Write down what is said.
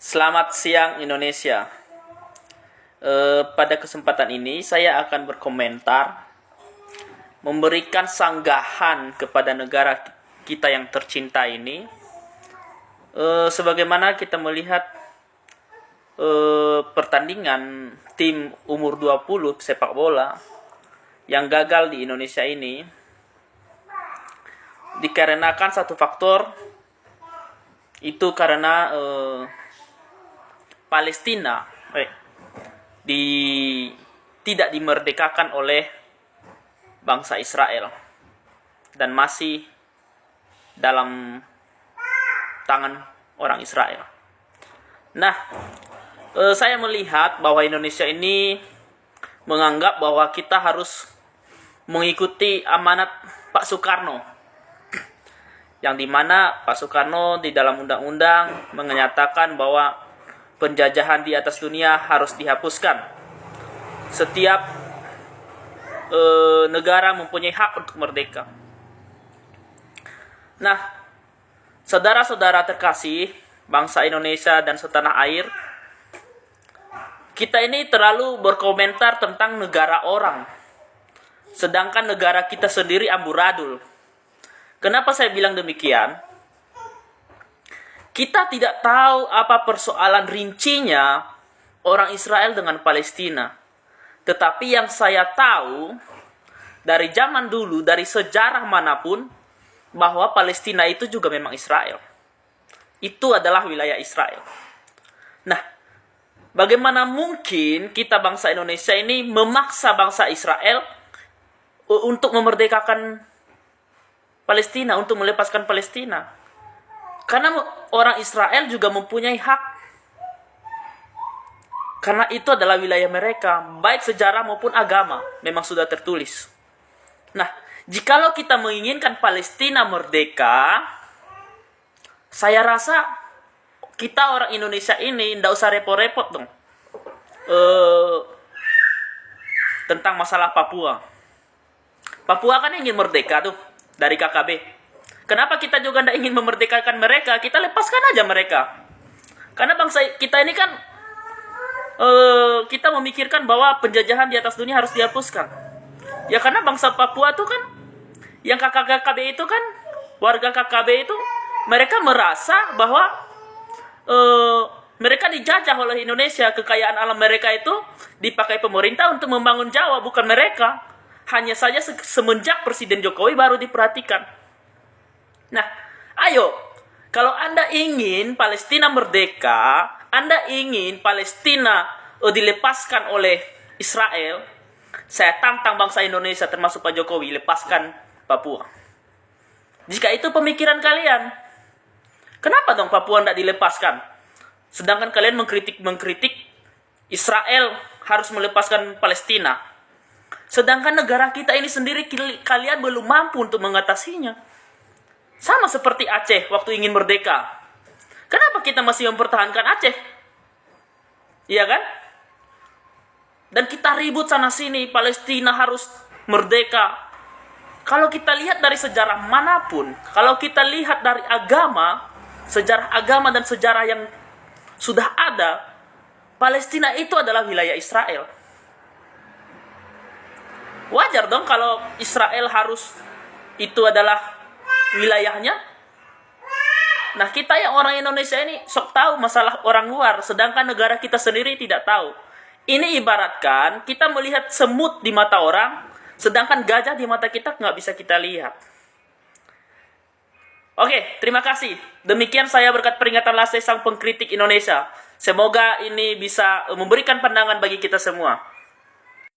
Selamat siang Indonesia. Pada kesempatan ini saya akan berkomentar, memberikan sanggahan kepada negara kita yang tercinta ini. Sebagaimana kita melihat pertandingan tim umur 20 sepak bola yang gagal di Indonesia ini, dikarenakan satu faktor, itu karena Palestina tidak dimerdekakan oleh bangsa Israel dan masih dalam tangan orang Israel. Nah, saya melihat bahwa Indonesia ini menganggap bahwa kita harus mengikuti amanat Pak Soekarno, yang dimana Pak Soekarno di dalam undang-undang menyatakan bahwa penjajahan di atas dunia harus dihapuskan. Setiap negara mempunyai hak untuk merdeka. Nah, saudara-saudara terkasih, bangsa Indonesia dan setanah air, kita ini terlalu berkomentar tentang negara orang, sedangkan negara kita sendiri amburadul. Kenapa saya bilang demikian? Kita tidak tahu apa persoalan rincinya orang Israel dengan Palestina. Tetapi yang saya tahu dari zaman dulu, dari sejarah manapun, bahwa Palestina itu juga memang Israel. Itu adalah wilayah Israel. Nah, bagaimana mungkin kita bangsa Indonesia ini memaksa bangsa Israel untuk memerdekakan Palestina, untuk melepaskan Palestina? Karena orang Israel juga mempunyai hak. Karena itu adalah wilayah mereka, baik sejarah maupun agama, memang sudah tertulis. Nah, jikalau kita menginginkan Palestina merdeka, saya rasa kita orang Indonesia ini tidak usah repot-repot dong tentang masalah Papua. Papua kan ingin merdeka tuh dari KKB. Kenapa kita juga tidak ingin memerdekakan mereka? Kita lepaskan aja mereka. Karena bangsa kita ini kan kita memikirkan bahwa penjajahan di atas dunia harus dihapuskan. Ya karena bangsa Papua itu kan, yang KKB itu kan, warga KKB itu, mereka merasa bahwa mereka dijajah oleh Indonesia. Kekayaan alam mereka itu dipakai pemerintah untuk membangun Jawa, bukan mereka. Hanya saja semenjak Presiden Jokowi baru diperhatikan. Nah, ayo, kalau Anda ingin Palestina merdeka, Anda ingin Palestina dilepaskan oleh Israel, saya tantang bangsa Indonesia termasuk Pak Jokowi, lepaskan Papua. Jika itu pemikiran kalian, kenapa dong Papua tidak dilepaskan? Sedangkan kalian mengkritik Israel harus melepaskan Palestina. Sedangkan negara kita ini sendiri kalian belum mampu untuk mengatasinya. Sama seperti Aceh waktu ingin merdeka. Kenapa kita masih mempertahankan Aceh? Iya kan? Dan kita ribut sana-sini, Palestina harus merdeka. Kalau kita lihat dari sejarah manapun, kalau kita lihat dari agama, sejarah agama dan sejarah yang sudah ada, Palestina itu adalah wilayah Israel. Wajar dong kalau Israel harus itu adalah wilayahnya. Nah, kita yang orang Indonesia ini sok tahu masalah orang luar, sedangkan negara kita sendiri tidak tahu. Ini ibaratkan kita melihat semut di mata orang, sedangkan gajah di mata kita nggak bisa kita lihat. Oke, terima kasih. Demikian saya berkat peringatan Lase sang pengkritik Indonesia. Semoga ini bisa memberikan pandangan bagi kita semua.